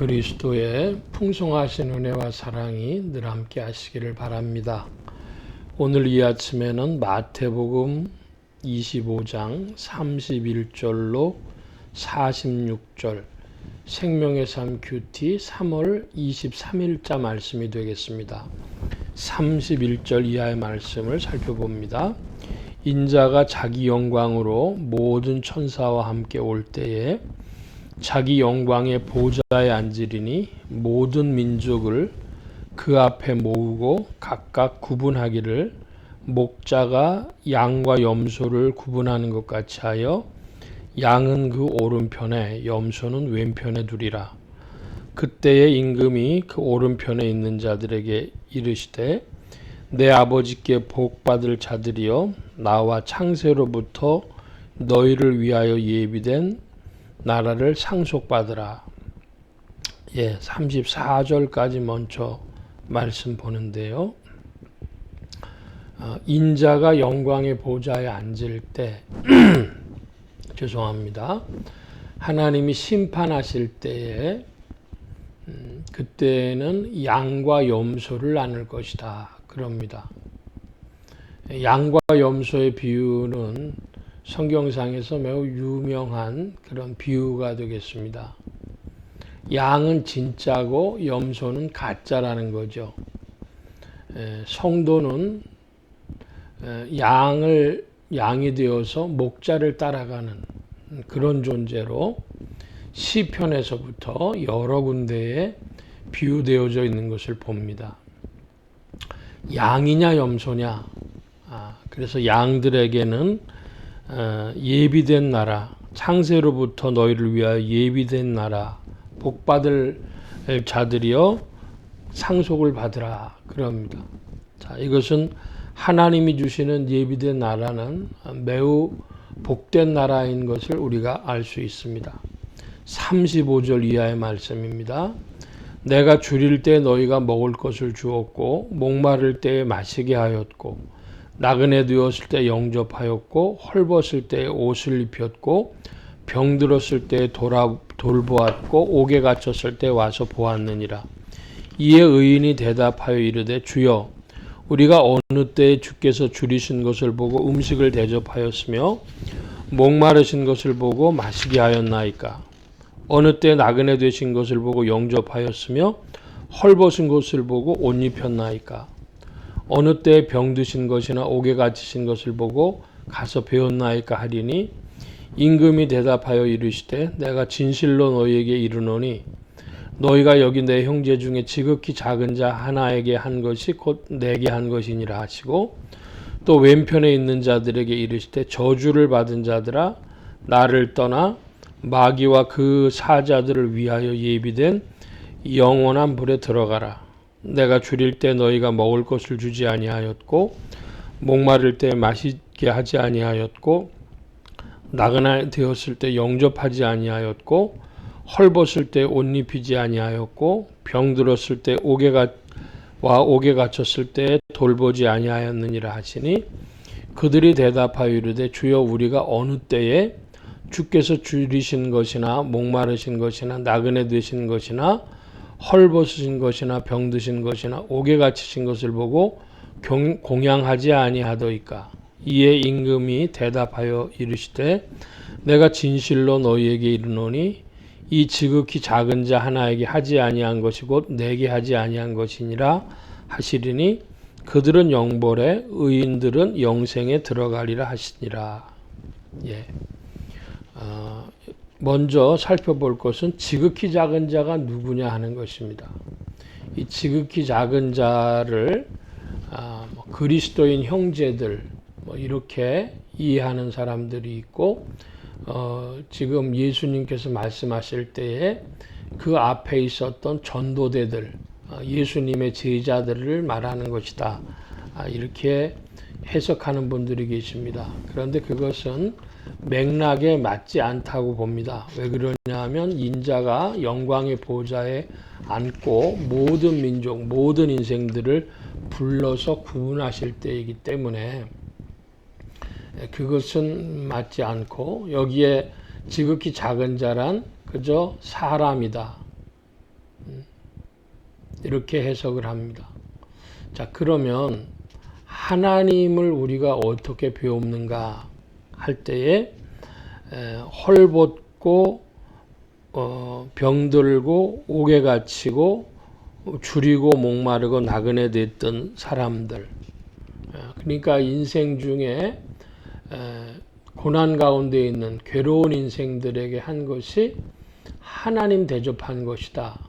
그리스도의 풍성하신 은혜와 사랑이 늘 함께 하시기를 바랍니다. 오늘 이 아침에는 마태복음 25장 31절로 46절 생명의 삶 큐티 3월 23일자 말씀이 되겠습니다. 31절 이하의 말씀을 살펴봅니다. 인자가 자기 영광으로 모든 천사와 함께 올 때에 자기 영광의 보좌에 앉으리니 모든 민족을 그 앞에 모으고 각각 구분하기를 목자가 양과 염소를 구분하는 것 같이 하여 양은 그 오른편에 염소는 왼편에 두리라. 그때에 임금이 그 오른편에 있는 자들에게 이르시되 내 아버지께 복받을 자들이여 나와 창세로부터 너희를 위하여 예비된 나라를 상속받으라. 34절까지 먼저 말씀 보는데요. 인자가 영광의 보좌에 앉을 때 죄송합니다. 하나님이 심판하실 때에 그때는 양과 염소를 나눌 것이다. 그럽니다. 양과 염소의 비유는 성경상에서 매우 유명한 그런 비유가 되겠습니다. 양은 진짜고 염소는 가짜라는 거죠. 성도는 양이 되어서 목자를 따라가는 그런 존재로 시편에서부터 여러 군데에 비유되어져 있는 것을 봅니다. 양이냐 염소냐. 그래서 양들에게는 예비된 나라, 창세로부터 너희를 위하여 예비된 나라, 복받을 자들이여 상속을 받으라. 그럽니다. 자, 이것은 하나님이 주시는 예비된 나라는 매우 복된 나라인 것을 우리가 알 수 있습니다. 35절 이하의 말씀입니다. 내가 줄일 때 너희가 먹을 것을 주었고 목마를 때에 마시게 하였고 나그네 되었을 때 영접하였고 헐벗을 때 옷을 입혔고 병들었을 때 돌보았고 옥에 갇혔을 때 와서 보았느니라. 이에 의인이 대답하여 이르되 주여 우리가 어느 때에 주께서 줄이신 것을 보고 음식을 대접하였으며 목마르신 것을 보고 마시게 하였나이까. 어느 때 나그네 되신 것을 보고 영접하였으며 헐벗은 것을 보고 옷 입혔나이까. 어느 때 병드신 것이나 옥에 갇히신 것을 보고 가서 배웠나이까 하리니 임금이 대답하여 이르시되 내가 진실로 너희에게 이르노니 너희가 여기 내 형제 중에 지극히 작은 자 하나에게 한 것이 곧 내게 한 것이니라 하시고 또 왼편에 있는 자들에게 이르시되 저주를 받은 자들아 나를 떠나 마귀와 그 사자들을 위하여 예비된 영원한 불에 들어가라. 내가 줄일 때 너희가 먹을 것을 주지 아니하였고 목마를 때 마시게 하지 아니하였고 나그네 되었을 때 영접하지 아니하였고 헐벗을 때 옷 입히지 아니하였고 병들었을 때 옥에 갇혔을 때 돌보지 아니하였느니라 하시니 그들이 대답하여 이르되 주여 우리가 어느 때에 주께서 줄이신 것이나 목마르신 것이나 나그네 되신 것이나 헐벗으신 것이나 병드신 것이나 옥에 갇히신 것을 보고 공양하지 아니하더이까. 이에 임금이 대답하여 이르시되 내가 진실로 너희에게 이르노니 이 지극히 작은 자 하나에게 하지 아니한 것이 곧 내게 하지 아니한 것이니라 하시리니 그들은 영벌에 의인들은 영생에 들어가리라 하시니라. 먼저 살펴볼 것은 지극히 작은 자가 누구냐 하는 것입니다. 이 지극히 작은 자를 그리스도인 형제들 이렇게 이해하는 사람들이 있고 지금 예수님께서 말씀하실 때에 그 앞에 있었던 전도대들 예수님의 제자들을 말하는 것이다. 이렇게 해석하는 분들이 계십니다. 그런데 그것은 맥락에 맞지 않다고 봅니다. 왜 그러냐 하면 인자가 영광의 보좌에 앉고 모든 민족, 모든 인생들을 불러서 구원하실 때이기 때문에 그것은 맞지 않고 여기에 지극히 작은 자란 그저 사람이다. 이렇게 해석을 합니다. 자, 그러면 하나님을 우리가 어떻게 배웁는가 할 때에 헐벗고 병들고 옥에 갇히고 줄이고 목마르고 나그네 됐던 사람들, 그러니까 인생 중에 고난 가운데 있는 괴로운 인생들에게 한 것이 하나님 대접한 것이다,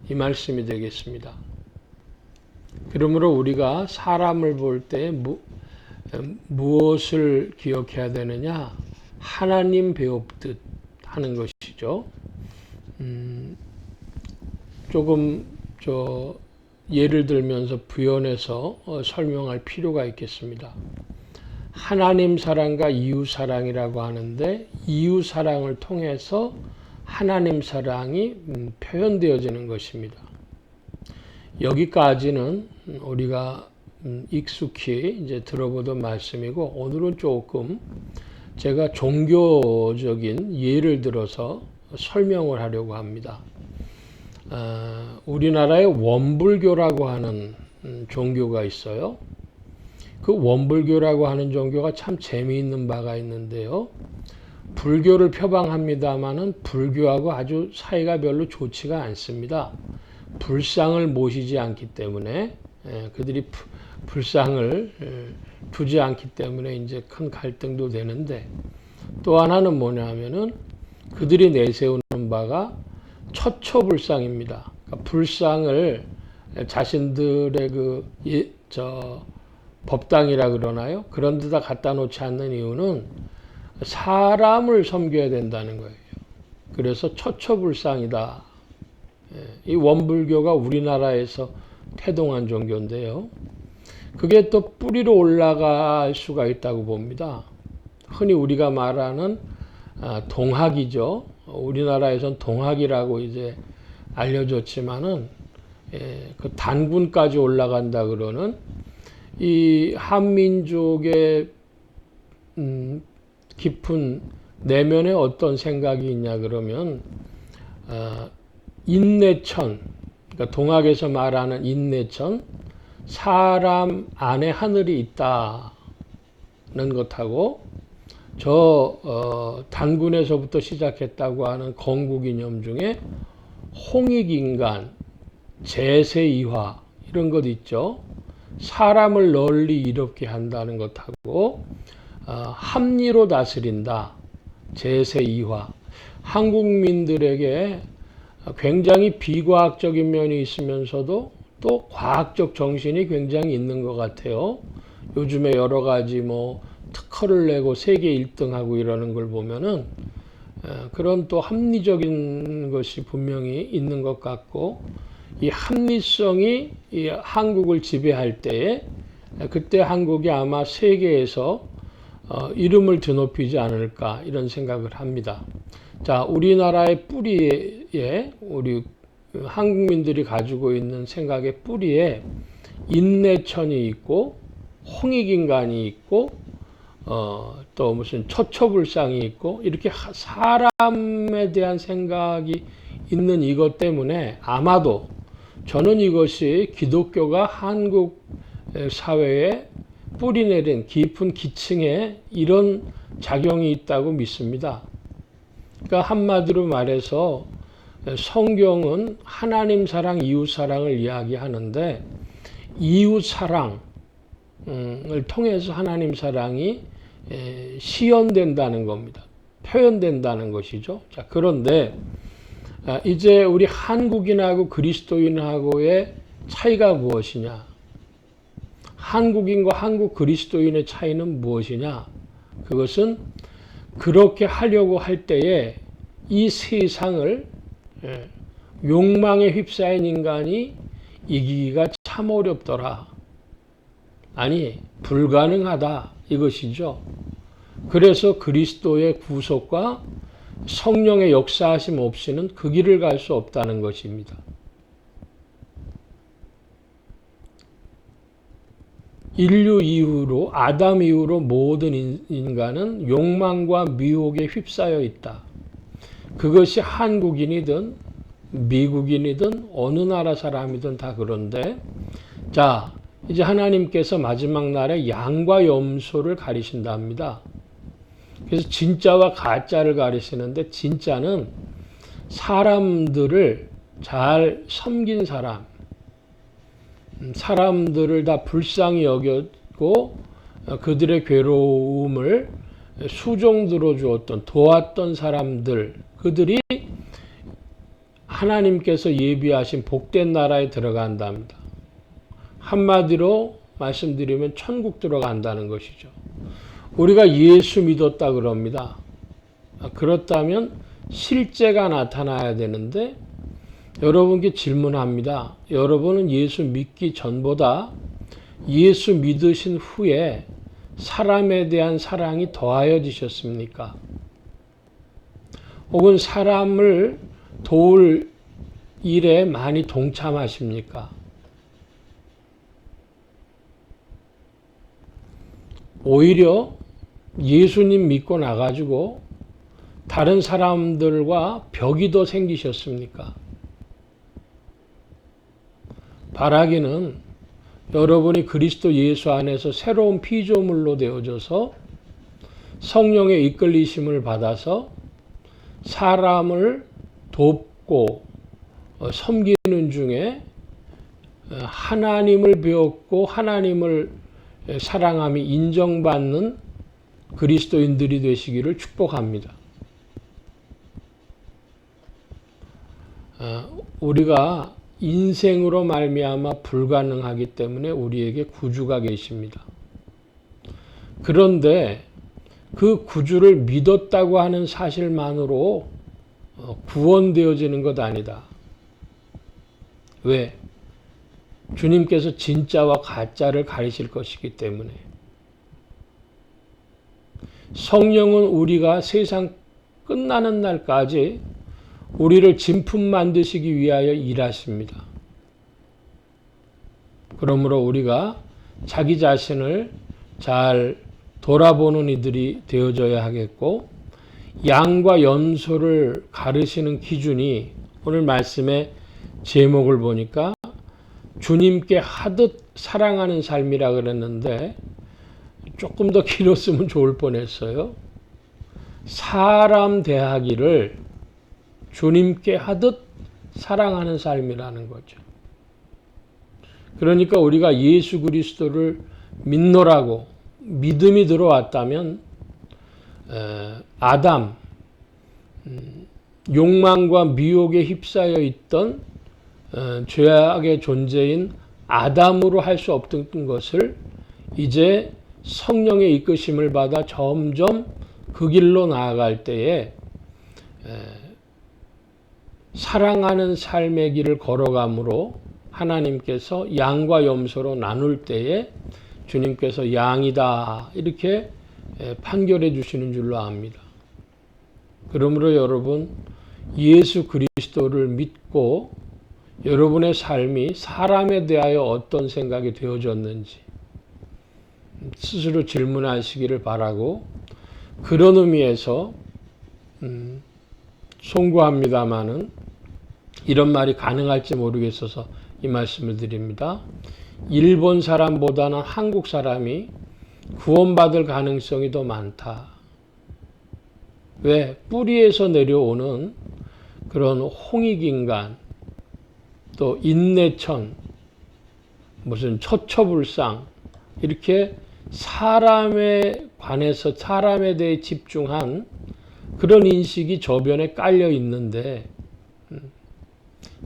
이 말씀이 되겠습니다. 그러므로 우리가 사람을 볼 때 무엇을 기억해야 되느냐? 하나님 배웁듯 하는 것이죠. 조금 예를 들면서 부연해서 설명할 필요가 있겠습니다. 하나님 사랑과 이웃 사랑이라고 하는데, 이웃 사랑을 통해서 하나님 사랑이 표현되어지는 것입니다. 여기까지는 우리가 익숙히 이제 들어보던 말씀이고, 오늘은 조금 제가 종교적인 예를 들어서 설명을 하려고 합니다. 우리나라에 원불교라고 하는 종교가 있어요. 그 원불교라고 하는 종교가 참 재미있는 바가 있는데요. 불교를 표방합니다마는 불교하고 아주 사이가 별로 좋지가 않습니다. 불상을 모시지 않기 때문에, 그들이 불상을 두지 않기 때문에 이제 큰 갈등도 되는데, 또 하나는 뭐냐면은 그들이 내세우는 바가 처처불상입니다. 그러니까 불상을 자신들의 법당이라 그러나요? 그런 데다 갖다 놓지 않는 이유는 사람을 섬겨야 된다는 거예요. 그래서 처처불상이다. 이 원불교가 우리나라에서 태동한 종교인데요. 그게 또 뿌리로 올라갈 수가 있다고 봅니다. 흔히 우리가 말하는 동학이죠. 우리나라에선 동학이라고 이제 알려졌지만은, 그 단군까지 올라간다 그러는 이 한민족의 깊은 내면에 어떤 생각이 있냐 그러면, 인내천, 그러니까 동학에서 말하는 인내천, 사람 안에 하늘이 있다는 것하고, 단군에서부터 시작했다고 하는 건국이념 중에 홍익인간, 제세이화 이런 것 있죠. 사람을 널리 이롭게 한다는 것하고, 합리로 다스린다, 제세이화. 한국민들에게 굉장히 비과학적인 면이 있으면서도 또 과학적 정신이 굉장히 있는 것 같아요. 요즘에 여러 가지 특허를 내고 세계 1등하고 이러는 걸 보면은 그런 또 합리적인 것이 분명히 있는 것 같고, 이 합리성이 이 한국을 지배할 때에, 그때 한국이 아마 세계에서 이름을 드높이지 않을까, 이런 생각을 합니다. 자, 우리나라의 뿌리에, 우리 한국민들이 가지고 있는 생각의 뿌리에 인내천이 있고, 홍익인간이 있고, 또 무슨 처처불상이 있고, 이렇게 사람에 대한 생각이 있는 이것 때문에 아마도 저는 이것이 기독교가 한국 사회에 뿌리내린 깊은 기층에 이런 작용이 있다고 믿습니다. 그러니까 한마디로 말해서 성경은 하나님 사랑, 이웃 사랑을 이야기하는데, 이웃 사랑을 통해서 하나님 사랑이 시연된다는 겁니다. 표현된다는 것이죠. 자, 그런데 이제 우리 한국인하고 그리스도인하고의 차이가 무엇이냐? 한국인과 한국 그리스도인의 차이는 무엇이냐? 그것은 그렇게 하려고 할 때에 이 세상을 욕망에 휩싸인 인간이 이기기가 참 어렵더라. 아니, 불가능하다, 이것이죠. 그래서 그리스도의 구속과 성령의 역사하심 없이는 그 길을 갈 수 없다는 것입니다. 인류 이후로, 아담 이후로 모든 인간은 욕망과 미혹에 휩싸여 있다. 그것이 한국인이든 미국인이든 어느 나라 사람이든 다 그런데, 자, 이제 하나님께서 마지막 날에 양과 염소를 가리신답니다. 그래서 진짜와 가짜를 가리시는데, 진짜는 사람들을 잘 섬긴 사람, 사람들을 다 불쌍히 여겼고 그들의 괴로움을 수종 들어주었던, 도왔던 사람들, 그들이 하나님께서 예비하신 복된 나라에 들어간답니다. 한마디로 말씀드리면 천국 들어간다는 것이죠. 우리가 예수 믿었다 그럽니다. 그렇다면 실제가 나타나야 되는데, 여러분께 질문합니다. 여러분은 예수 믿기 전보다 예수 믿으신 후에 사람에 대한 사랑이 더하여지셨습니까? 혹은 사람을 도울 일에 많이 동참하십니까? 오히려 예수님 믿고 나가지고 다른 사람들과 벽이 더 생기셨습니까? 바라기는 여러분이 그리스도 예수 안에서 새로운 피조물로 되어져서 성령의 이끌리심을 받아서 사람을 돕고 섬기는 중에 하나님을 배웠고 하나님을 사랑함이 인정받는 그리스도인들이 되시기를 축복합니다. 우리가 인생으로 말미암아 불가능하기 때문에 우리에게 구주가 계십니다. 그런데 그 구주를 믿었다고 하는 사실만으로 구원되어지는 것 아니다. 왜? 주님께서 진짜와 가짜를 가리실 것이기 때문에. 성령은 우리가 세상 끝나는 날까지 우리를 진품 만드시기 위하여 일하십니다. 그러므로 우리가 자기 자신을 잘 돌아보는 이들이 되어져야 하겠고, 양과 염소를 가르시는 기준이 오늘 말씀의 제목을 보니까 주님께 하듯 사랑하는 삶이라 그랬는데 조금 더 길었으면 좋을 뻔했어요. 사람 대하기를 주님께 하듯 사랑하는 삶이라는 거죠. 그러니까 우리가 예수 그리스도를 믿노라고 믿음이 들어왔다면 아담, 욕망과 미혹에 휩싸여 있던 죄악의 존재인 아담으로 할 수 없던 것을 이제 성령의 이끄심을 받아 점점 그 길로 나아갈 때에 사랑하는 삶의 길을 걸어감으로 하나님께서 양과 염소로 나눌 때에 주님께서 양이다 이렇게 판결해 주시는 줄로 압니다. 그러므로 여러분 예수 그리스도를 믿고 여러분의 삶이 사람에 대하여 어떤 생각이 되어졌는지 스스로 질문하시기를 바라고, 그런 의미에서 송구합니다마는 이런 말이 가능할지 모르겠어서 이 말씀을 드립니다. 일본 사람보다는 한국 사람이 구원받을 가능성이 더 많다. 왜? 뿌리에서 내려오는 그런 홍익인간, 또 인내천, 무슨 처처불상, 이렇게 사람에 관해서 사람에 대해 집중한 그런 인식이 저변에 깔려 있는데,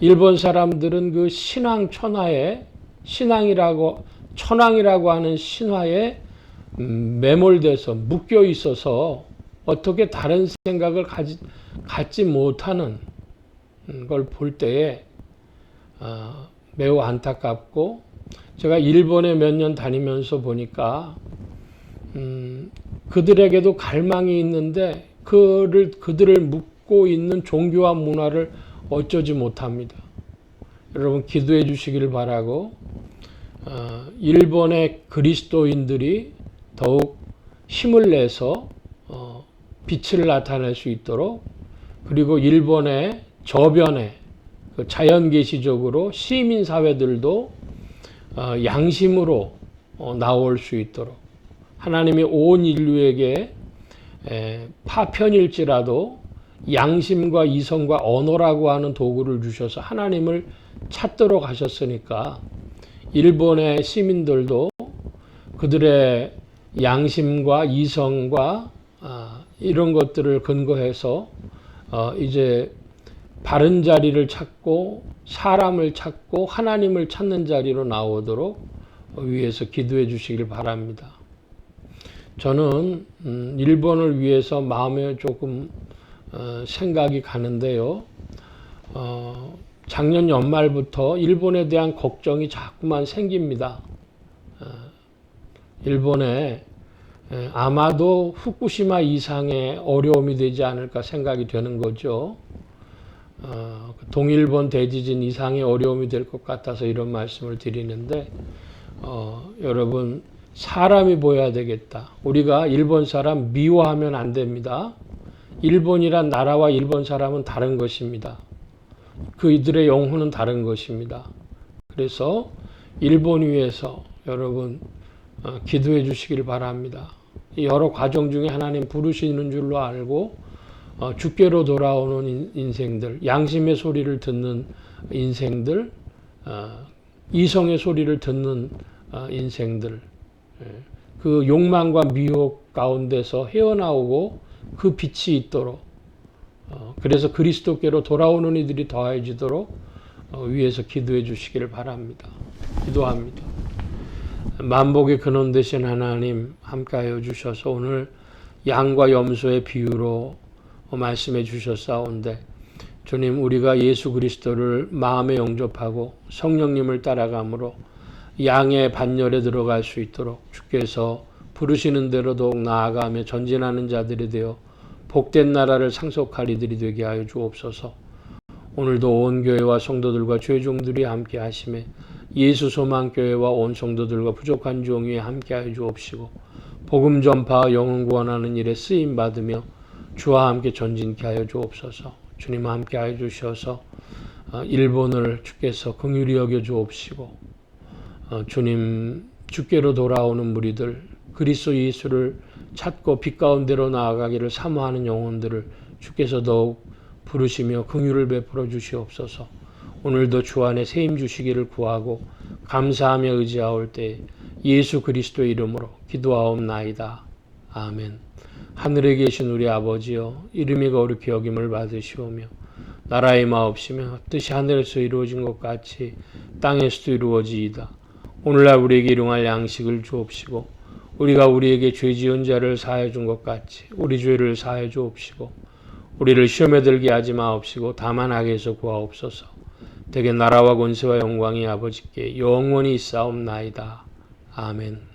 일본 사람들은 그 신앙 천하에, 천황이라고 하는 신화에 매몰돼서 묶여 있어서 어떻게 다른 생각을 갖지 못하는 걸 볼 때에 매우 안타깝고, 제가 일본에 몇 년 다니면서 보니까 그들에게도 갈망이 있는데 그들을 묶고 있는 종교와 문화를 어쩌지 못합니다. 여러분 기도해 주시기를 바라고, 일본의 그리스도인들이 더욱 힘을 내서 빛을 나타낼 수 있도록, 그리고 일본의 저변에 그 자연계시적으로 시민사회들도 양심으로 나올 수 있도록 하나님이 온 인류에게 파편일지라도 양심과 이성과 언어라고 하는 도구를 주셔서 하나님을 찾도록 하셨으니까 일본의 시민들도 그들의 양심과 이성과 이런 것들을 근거해서 이제 바른 자리를 찾고 사람을 찾고 하나님을 찾는 자리로 나오도록 위해서 기도해 주시길 바랍니다. 저는 일본을 위해서 마음에 조금 생각이 가는데요. 작년 연말부터 일본에 대한 걱정이 자꾸만 생깁니다. 일본에 아마도 후쿠시마 이상의 어려움이 되지 않을까 생각이 되는 거죠. 동일본 대지진 이상의 어려움이 될 것 같아서 이런 말씀을 드리는데 여러분 사람이 보여야 되겠다. 우리가 일본 사람 미워하면 안 됩니다. 일본이란 나라와 일본 사람은 다른 것입니다. 그이들의 영혼은 다른 것입니다. 그래서 일본 위해서 여러분 기도해 주시길 바랍니다. 여러 과정 중에 하나님 부르시는 줄로 알고 주께로 돌아오는 인생들, 양심의 소리를 듣는 인생들, 이성의 소리를 듣는 인생들, 그 욕망과 미혹 가운데서 헤어나오고 그 빛이 있도록 그래서 그리스도께로 돌아오는 이들이 더해지도록 위에서 기도해 주시기를 바랍니다. 기도합니다. 만복의 근원 되신 하나님 함께하여 주셔서 오늘 양과 염소의 비유로 말씀해 주셨사온데 주님 우리가 예수 그리스도를 마음에 영접하고 성령님을 따라감으로 양의 반열에 들어갈 수 있도록 주께서 부르시는 대로 더욱 나아가며 전진하는 자들이 되어 복된 나라를 상속할 이들이 되게 하여 주옵소서. 오늘도 온 교회와 성도들과 죄종들이 함께 하심에 예수 소망교회와 온 성도들과 부족한 종위에 함께하여 주옵시고 복음 전파 영혼 구원하는 일에 쓰임 받으며 주와 함께 전진케 하여 주옵소서. 주님 함께하여 주셔서 일본을 주께서 긍휼히 여겨 주옵시고 주님 주께로 돌아오는 무리들 그리스도 예수를 찾고 빛 가운데로 나아가기를 사모하는 영혼들을 주께서 더욱 부르시며 긍휼을 베풀어 주시옵소서. 오늘도 주 안에 세임 주시기를 구하고 감사하며 의지하올 때 예수 그리스도의 이름으로 기도하옵나이다. 아멘. 하늘에 계신 우리 아버지여 이름이 거룩히 여김을 받으시오며 나라의 마옵시며 뜻이 하늘에서 이루어진 것 같이 땅에서도 이루어지이다. 오늘날 우리에게 일용할 양식을 주옵시고 우리가 우리에게 죄 지은 자를 사하여 준 것 같이 우리 죄를 사하여 주옵시고 우리를 시험에 들게 하지 마옵시고 다만 악에서 구하옵소서. 대개 나라와 권세와 영광이 아버지께 영원히 있사옵나이다. 아멘.